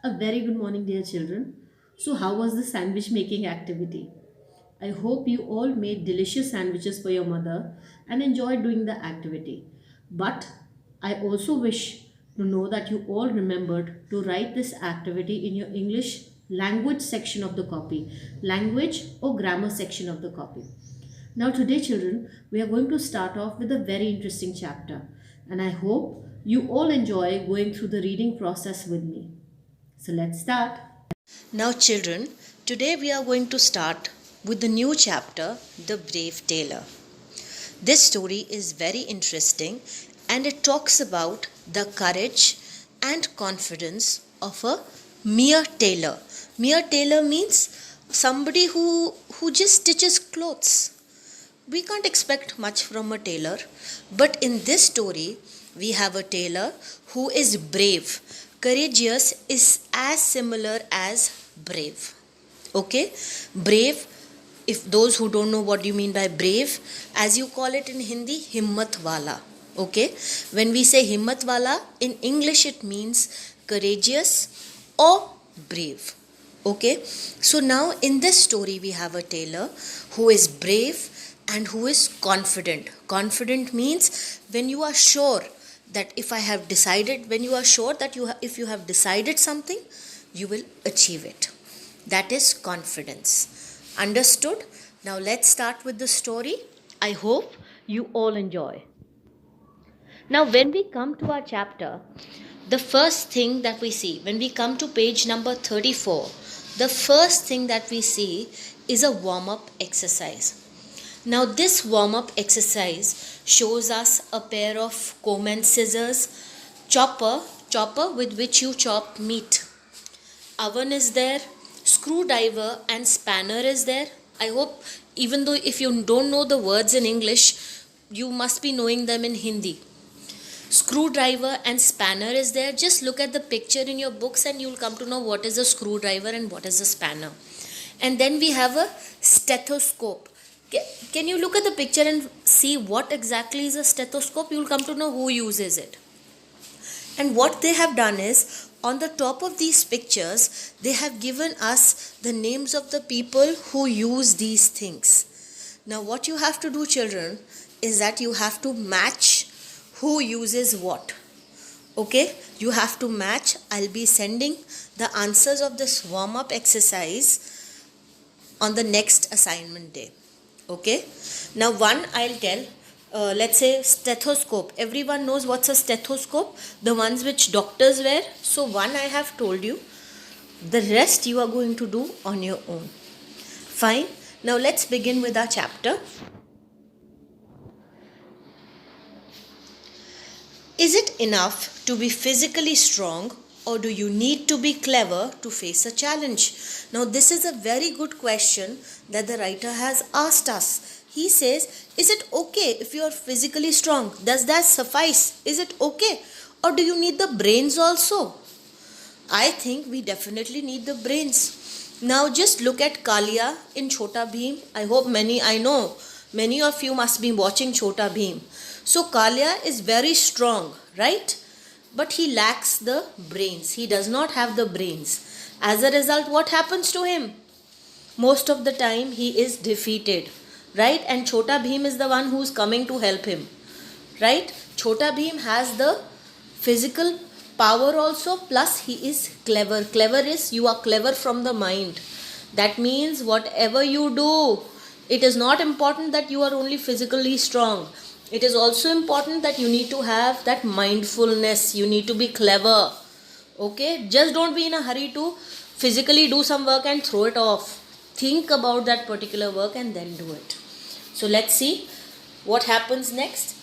A very good morning, dear children. So, how was the sandwich making activity? I hope you all made delicious sandwiches for your mother and enjoyed doing the activity. But I also wish to know that you all remembered to write this activity in your English language section of the copy, language or grammar section of the copy. Now, today, children, we are going to start off with a very interesting chapter, and I hope you all enjoy going through the reading process with me. So let's start. Now, children, today we are going to start with the new chapter, The Brave Tailor. This story is very interesting and it talks about the courage and confidence of a mere tailor. Mere tailor means somebody who just stitches clothes. We can't expect much from a tailor, but in this story, we have a tailor who is brave. Courageous is as similar as brave. Okay? Brave, if those who don't know what you mean by brave, as you call it in Hindi, himmat wala. Okay? When we say himmat wala, in English it means courageous or brave. Okay? So now in this story, we have a tailor who is brave and who is confident. Confident means when you are sure that if I have decided, when you are sure that if you have decided something, you will achieve it. That is confidence. Understood? Now let's start with the story. I hope you all enjoy. Now when we come to our chapter, the first thing that we see, when we come to page number 34, the first thing that we see is a warm-up exercise. Now this warm-up exercise shows us a pair of comb and scissors, chopper with which you chop meat. Oven is there, screwdriver and spanner is there. I hope even though if you don't know the words in English, you must be knowing them in Hindi. Screwdriver and spanner is there. Just look at the picture in your books and you'll come to know what is a screwdriver and what is a spanner. And then we have a stethoscope. Can you look at the picture and see what exactly is a stethoscope? You will come to know who uses it. And what they have done is, on the top of these pictures, they have given us the names of the people who use these things. Now what you have to do, children, is that you have to match who uses what. Okay? You have to match. I'll be sending the answers of this warm-up exercise on the next assignment day. Okay, now one I'll tell, let's say stethoscope. Everyone knows what's a stethoscope, the ones which doctors wear. So one I have told you, the rest you are going to do on your own. Fine. Now let's begin with our chapter. Is it enough to be physically strong, or do you need to be clever to face a challenge? Now this is a very good question that the writer has asked us. He says, is it okay if you are physically strong? Does that suffice? Is it okay? Or do you need the brains also? I think we definitely need the brains. Now just look at Kalia in Chhota Bheem. I know many of you must be watching Chhota Bheem. So Kalia is very strong, right? But he lacks the brains. He does not have the brains. As a result, what happens to him? Most of the time, he is defeated, right? And Chhota Bheem is the one who is coming to help him, right? Chhota Bheem has the physical power also, plus he is clever. Clever is you are clever from the mind. That means whatever you do, it is not important that you are only physically strong. It is also important that you need to have that mindfulness. You need to be clever. Okay? Just don't be in a hurry to physically do some work and throw it off. Think about that particular work and then do it. So let's see what happens next.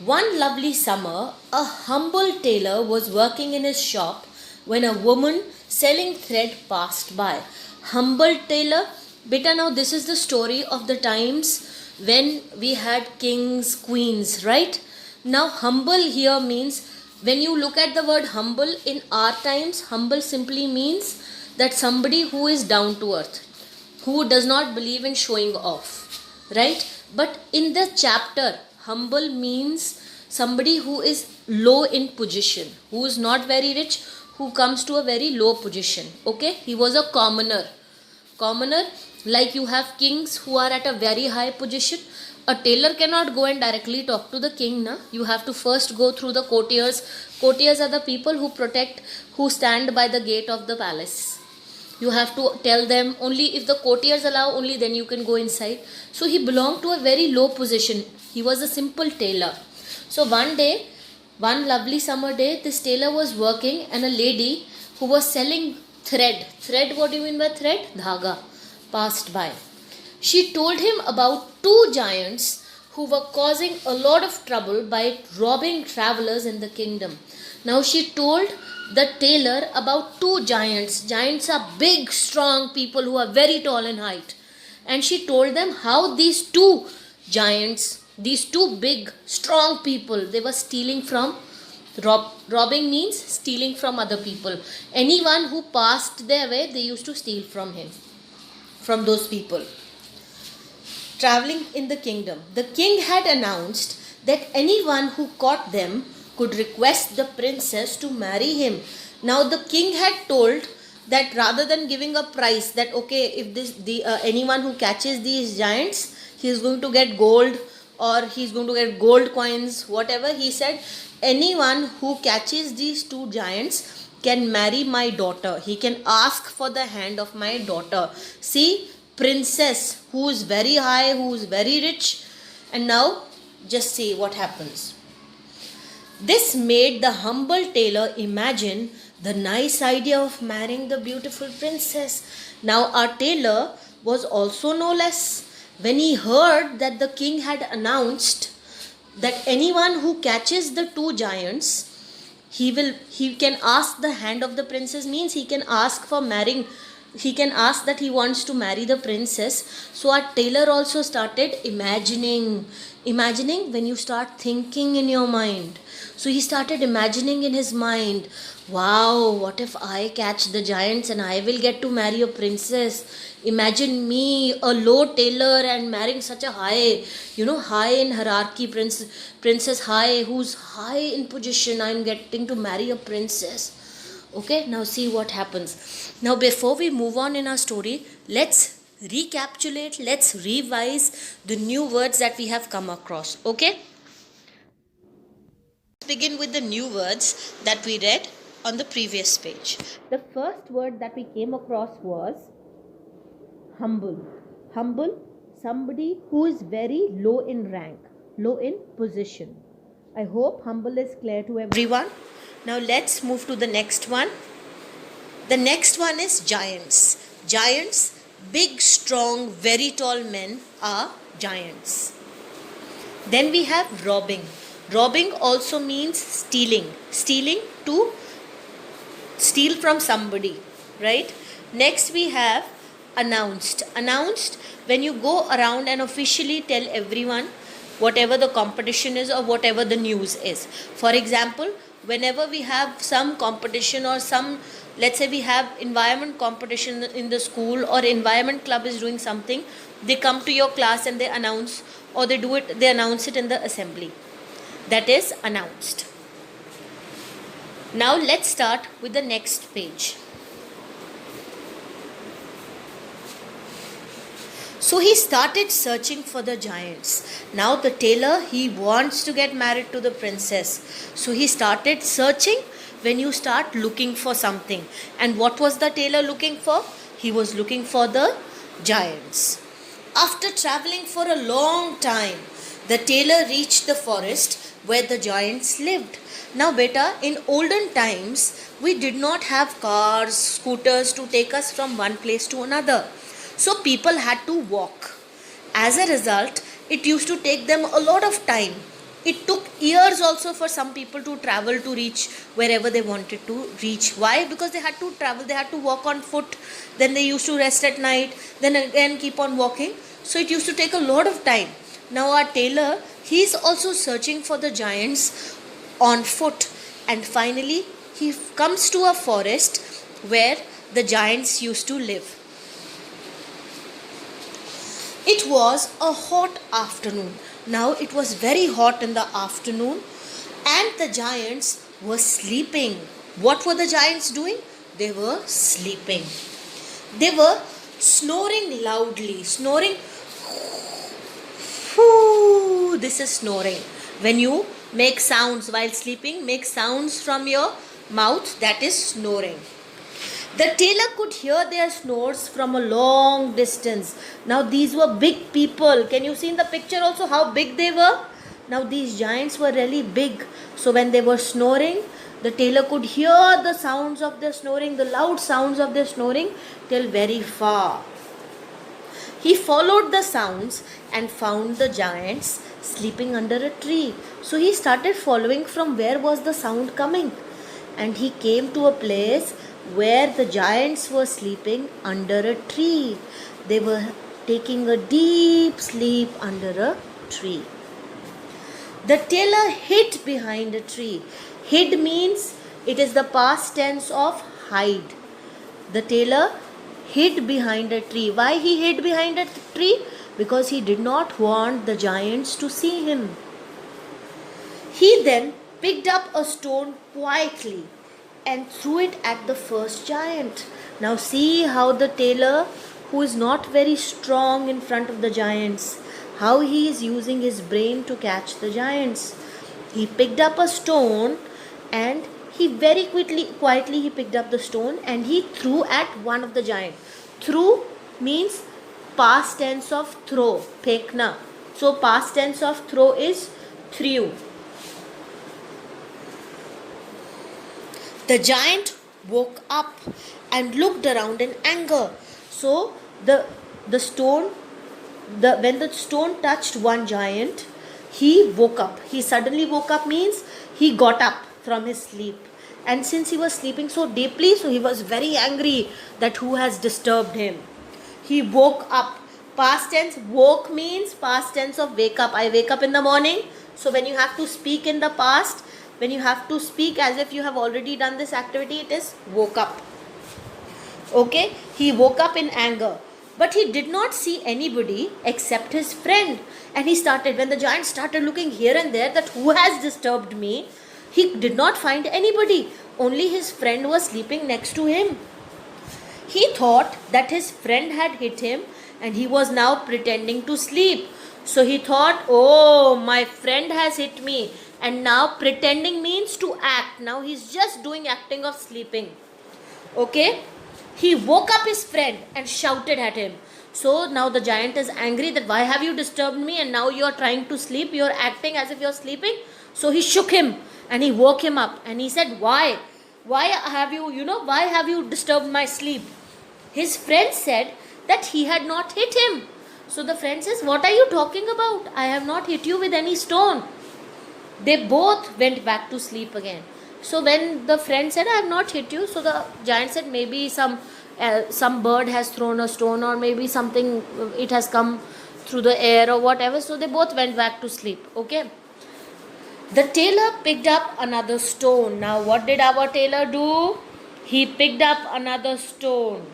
One lovely summer, a humble tailor was working in his shop when a woman selling thread passed by. Humble tailor? Beta, now this is the story of the times when we had kings, queens, right? Now humble here means, when you look at the word humble in our times, humble simply means that somebody who is down to earth, who does not believe in showing off, right? But in the chapter, humble means somebody who is low in position, who is not very rich, who comes to a very low position. Okay, he was a commoner. Like you have kings who are at a very high position. A tailor cannot go and directly talk to the king, na. You have to first go through the courtiers. Courtiers are the people who stand by the gate of the palace. You have to tell them, only if the courtiers allow, only then you can go inside. So he belonged to a very low position. He was a simple tailor. So one lovely summer day, this tailor was working, and a lady who was selling thread, what do you mean by thread? Dhaga, passed by. She told him about two giants who were causing a lot of trouble by robbing travelers in the kingdom. Now she told the tailor about two giants. Giants are big, strong people who are very tall in height. And she told them how these two giants, these two big, strong people, they were stealing from, robbing means stealing from other people. Anyone who passed their way, they used to steal from him, from those people. Traveling in the kingdom, the king had announced that anyone who caught them could request the princess to marry him. Now the king had told that rather than giving a price, that okay, if anyone who catches these giants, he is going to get gold, or he is going to get gold coins, whatever. He said, anyone who catches these two giants can marry my daughter. He can ask for the hand of my daughter. See, princess who is very high, who is very rich. And now just see what happens. This made the humble tailor imagine the nice idea of marrying the beautiful princess. Now our tailor was also no less. When he heard that the king had announced that anyone who catches the two giants, he can ask the hand of the princess, means he can ask for marrying, he can ask that he wants to marry the princess. So our tailor also started imagining when you start thinking in your mind. So he started imagining in his mind, wow, what if I catch the giants and I will get to marry a princess? Imagine me, a low tailor, and marrying such a high, high in hierarchy, princess high, who's high in position. I'm getting to marry a princess. Okay, now see what happens. Now before we move on in our story, let's recapitulate, let's revise the new words that we have come across. Okay, let's begin with the new words that we read on the previous page. The first word that we came across was humble. Humble, somebody who is very low in rank, low in position. I hope humble is clear to everyone. Now let's move to the next one. The next one is giants. Giants, big, strong, very tall men are giants. Then we have robbing. Robbing also means stealing. Stealing, to steal from somebody, right? Next we have announced. Announced, when you go around and officially tell everyone whatever the competition is or whatever the news is. For example, whenever we have some competition or some, let's say we have environment competition in the school, or environment club is doing something, they come to your class and they announce, or they announce it in the assembly. That is announced. Now let's start with the next page. So he started searching for the giants. Now the tailor, he wants to get married to the princess. So he started searching. When you start looking for something. And what was the tailor looking for? He was looking for the giants. After traveling for a long time, the tailor reached the forest where the giants lived. Now beta, in olden times, we did not have cars, scooters to take us from one place to another. So people had to walk. As a result, it used to take them a lot of time. It took years also for some people to travel to reach wherever they wanted to reach. Why? Because they had to travel, they had to walk on foot, then they used to rest at night, then again keep on walking. So it used to take a lot of time. Now our tailor, he is also searching for the giants on foot, and finally he comes to a forest where the giants used to live. It was a hot afternoon. Now it was very hot in the afternoon, and the giants were sleeping. What were the giants doing? They were sleeping. They were snoring loudly. Snoring. Whoo, this is snoring. When you make sounds while sleeping, make sounds from your mouth, that is snoring. The tailor could hear their snores from a long distance. Now these were big people. Can you see in the picture also how big they were? Now these giants were really big. So when they were snoring, the tailor could hear the sounds of their snoring, the loud sounds of their snoring till very far. He followed the sounds and found the giants sleeping under a tree. So he started following from where was the sound coming. And he came to a place where the giants were sleeping under a tree. They were taking a deep sleep under a tree. The tailor hid behind a tree. Hid means it is the past tense of hide. The tailor hid behind a tree. Why he hid behind a tree? Because he did not want the giants to see him. He then picked up a stone quietly and threw it at the first giant. Now see how the tailor, who is not very strong in front of the giants, how he is using his brain to catch the giants. He picked up a stone and he very quietly he picked up the stone and he threw at one of the giants. Threw means past tense of throw, phekna. So past tense of throw is threw. The giant woke up and looked around in anger. So the stone, when the stone touched one giant, he woke up. He suddenly woke up means he got up from his sleep. And since he was sleeping so deeply, so he was very angry that who has disturbed him. He woke up. Past tense, woke means past tense of wake up. I wake up in the morning. So when you have to speak in the past, when you have to speak as if you have already done this activity, it is woke up. Okay, he woke up in anger. But he did not see anybody except his friend. And he started, when the giant started looking here and there that who has disturbed me, he did not find anybody. Only his friend was sleeping next to him. He thought that his friend had hit him and he was now pretending to sleep. So he thought, oh, my friend has hit me. And now pretending means to act. Now he's just doing acting of sleeping. Okay? He woke up his friend and shouted at him. So now the giant is angry that why have you disturbed me and now you are trying to sleep. You are acting as if you are sleeping. So he shook him and he woke him up and he said, why? Why have you disturbed my sleep? His friend said that he had not hit him. So the friend says, what are you talking about? I have not hit you with any stone. They both went back to sleep again. So when the friend said, I have not hit you, so the giant said, maybe some bird has thrown a stone or maybe something, it has come through the air or whatever. So they both went back to sleep. Okay. The tailor picked up another stone. Now what did our tailor do? He picked up another stone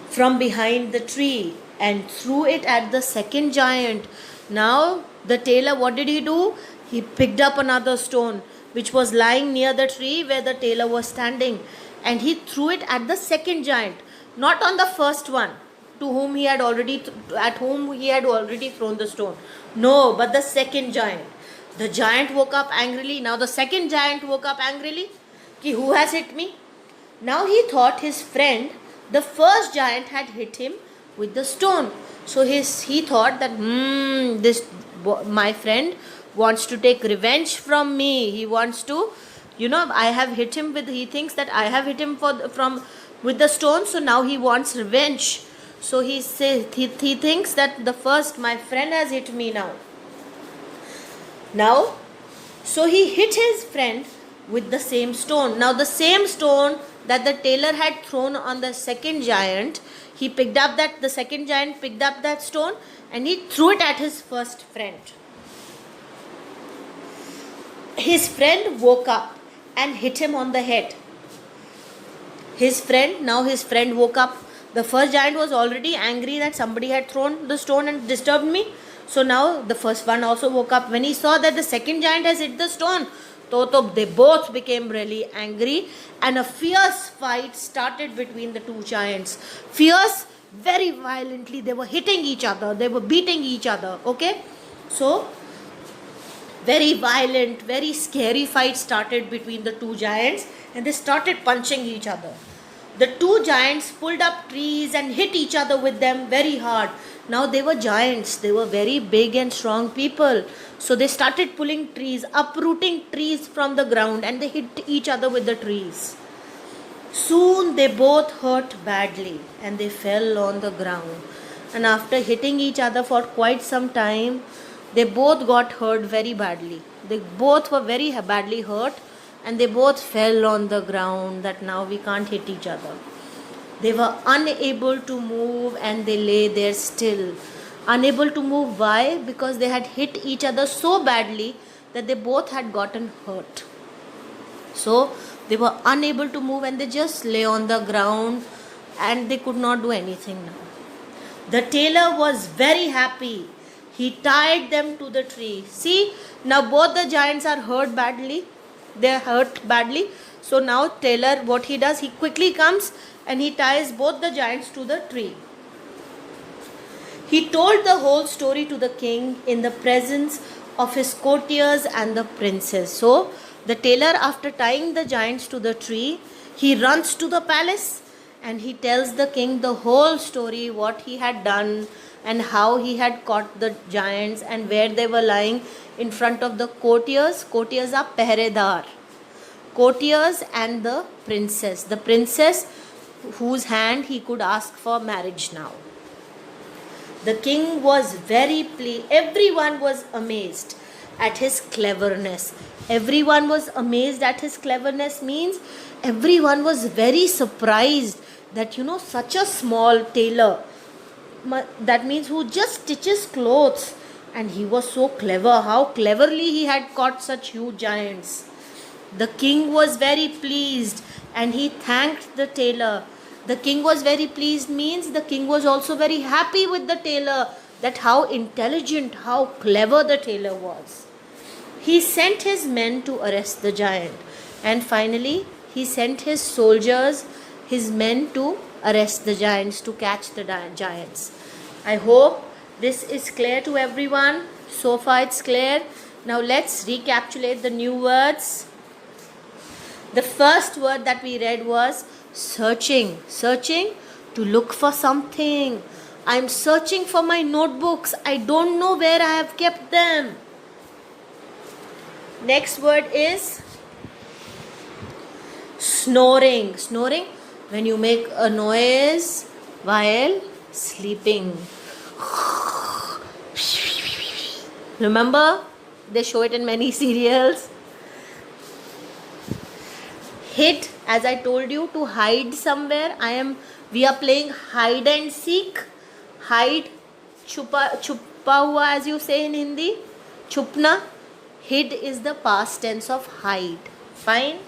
from behind the tree and threw it at the second giant. Now the tailor, what did he do? He picked up another stone which was lying near the tree where the tailor was standing, and he threw it at the second giant, not on the first one at whom he had already thrown the stone. No, but the second giant. The giant woke up angrily. Now the second giant woke up angrily. Ki, who has hit me? Now he thought his friend, the first giant, had hit him with the stone. So he thought that my friend wants to take revenge from me. He wants to, I have hit him with. He thinks that I have hit him with the stone. So now he wants revenge. So he thinks that my friend has hit me now. So he hit his friend with the same stone. Now the same stone that the tailor had thrown on the second giant, the second giant picked up that stone and he threw it at his first friend. His friend woke up and hit him on the head. His friend woke up. The first giant was already angry that somebody had thrown the stone and disturbed me. So now the first one also woke up. When he saw that the second giant has hit the stone, तो they both became really angry, and a fierce fight started between the two giants. Fierce, very violently, they were hitting each other, they were beating each other. Okay, so very violent, very scary fight started between the two giants, and they started punching each other. The two giants pulled up trees and hit each other with them very hard. Now they were giants, they were very big and strong people. So they started pulling trees, uprooting trees from the ground, and they hit each other with the trees. Soon they both hurt badly and they fell on the ground. And after hitting each other for quite some time, they both got hurt very badly. They both were very badly hurt, and they both fell on the ground, that now we can't hit each other. They were unable to move and they lay there still. Unable to move, why? Because they had hit each other so badly that they both had gotten hurt. So they were unable to move and they just lay on the ground and they could not do anything now. The tailor was very happy. He tied them to the tree. See, now both the giants are hurt badly. They are hurt badly. So now tailor, what he does, he quickly comes and he ties both the giants to the tree. He told the whole story to the king in the presence of his courtiers and the princess. So the tailor, after tying the giants to the tree, he runs to the palace and he tells the king the whole story, what he had done and how he had caught the giants and where they were lying in front of the courtiers. Courtiers are pehredar. Courtiers and the princess whose hand he could ask for marriage now. The king was very pleased. Everyone was amazed at his cleverness. Everyone was amazed at his cleverness means everyone was very surprised that, such a small tailor, that means who just stitches clothes, and he was so clever, how cleverly he had caught such huge giants. The king was very pleased and he thanked the tailor. The king was very pleased means the king was also very happy with the tailor, that how intelligent, how clever the tailor was. He sent his men to arrest the giant, and finally he sent his soldiers, his men, to arrest the giants, to catch the giants. I hope this is clear to everyone. So far it's clear. Now let's recapitulate the new words. The first word that we read was searching. Searching to look for something. I'm searching for my notebooks. I don't know where I have kept them. Next word is snoring. Snoring, when you make a noise while sleeping. Remember, they show it in many serials. Hid, as I told you, to hide somewhere. We are playing hide and seek. Hide, chupa hua, as you say in Hindi. Chupna. Hid is the past tense of hide. Fine.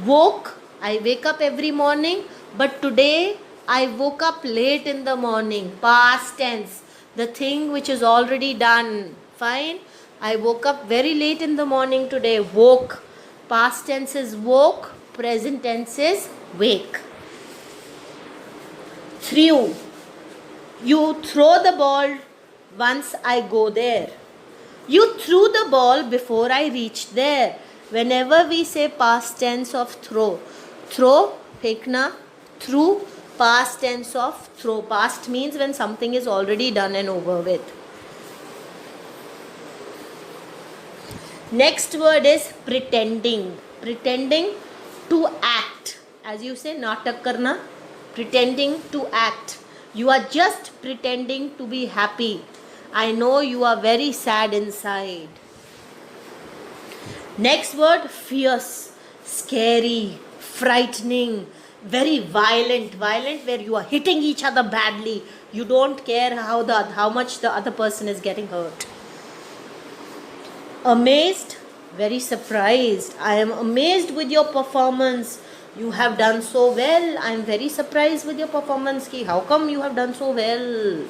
Woke, I wake up every morning, but today I woke up late in the morning. Past tense, the thing which is already done. Fine. I woke up very late in the morning today. Woke. Past tense is woke. Present tense is wake. Threw. You throw the ball once I go there. You threw the ball before I reached there. Whenever we say past tense of throw, phekna, threw, past tense of throw. Past means when something is already done and over with. Next word is pretending. Pretending to act. As you say, natak karna, pretending to act. You are just pretending to be happy. I know you are very sad inside. Next word, fierce, scary, frightening, very violent. Violent, where you are hitting each other badly. You don't care how much the other person is getting hurt. Amazed, very surprised. I am amazed with your performance. You have done so well. I am very surprised with your performance. How come you have done so well?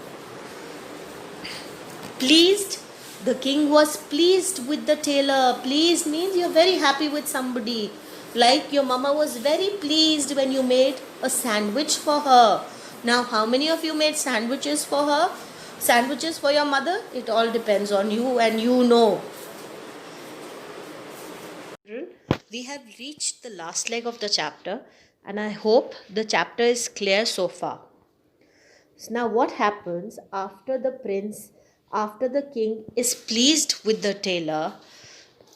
Pleased, The king was pleased with the tailor. Pleased means you're very happy with somebody. Like your mama was very pleased when you made a sandwich for her. Now, how many of you made sandwiches for her? Sandwiches for your mother? It all depends on you, and you know. We have reached the last leg of the chapter, and I hope the chapter is clear so far. So now, what happens after the king is pleased with the tailor,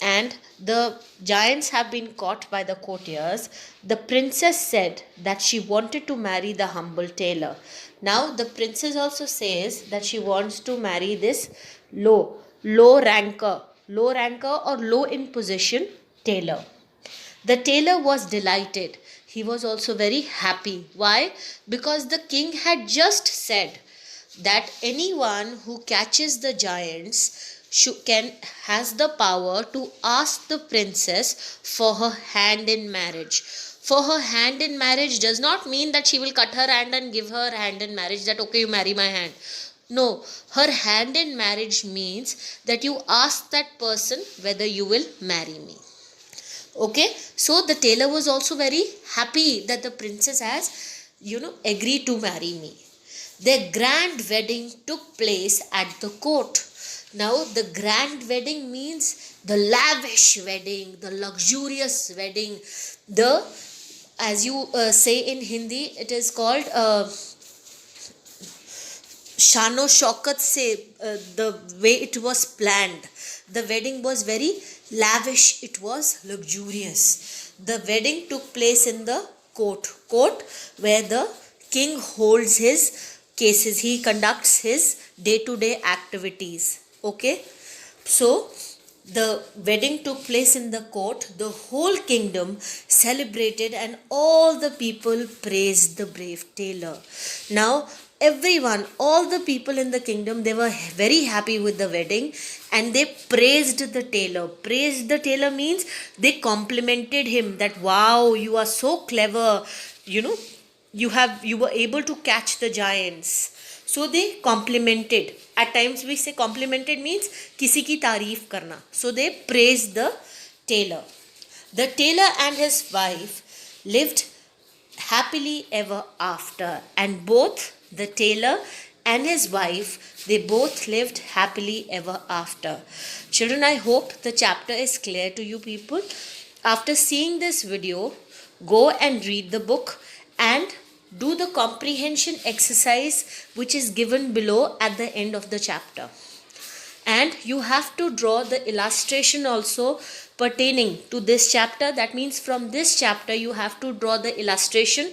and the giants have been caught by the courtiers? The princess said that she wanted to marry the humble tailor. Now, the princess also says that she wants to marry this low ranker or low in position tailor. The tailor was delighted. He was also very happy. Why? Because the king had just said that anyone who catches the giants has the power to ask the princess for her hand in marriage. For her hand in marriage does not mean that she will cut her hand and give her hand in marriage, that okay, you marry my hand. No, her hand in marriage means that you ask that person whether you will marry me. Okay, so the tailor was also very happy that the princess has, agreed to marry me. Their grand wedding took place at the court. Now, the grand wedding means the lavish wedding, the luxurious wedding, as you say in Hindi, it is called Shano Shaukat se, the way it was planned. The wedding was very lavish, it was luxurious. The wedding took place in the court where the king holds his cases, he conducts his day-to-day activities. Okay, so the wedding took place in the court, the whole kingdom celebrated, and all the people praised the brave tailor. Now, all the people in the kingdom, they were very happy with the wedding, and they praised the tailor. Praised the tailor means they complimented him that, wow, you are so clever, you were able to catch the giants. So they complimented. At times we say complimented means kisi ki tareef karna. So they praised the tailor. The tailor and his wife lived happily ever after, and both the tailor and his wife, they both lived happily ever after. Children, I hope the chapter is clear to you people. After seeing this video, go and read the book and do the comprehension exercise which is given below at the end of the chapter. And you have to draw the illustration also pertaining to this chapter. That means from this chapter you have to draw the illustration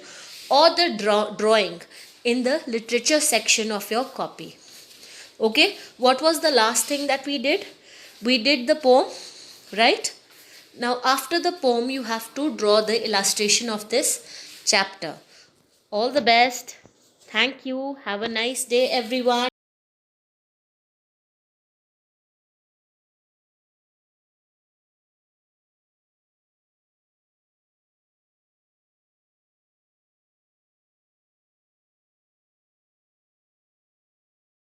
or the drawing in the literature section of your copy. Okay, what was the last thing that we did? We did the poem, right? Now after the poem you have to draw the illustration of this chapter. All the best. Thank you. Have a nice day, everyone.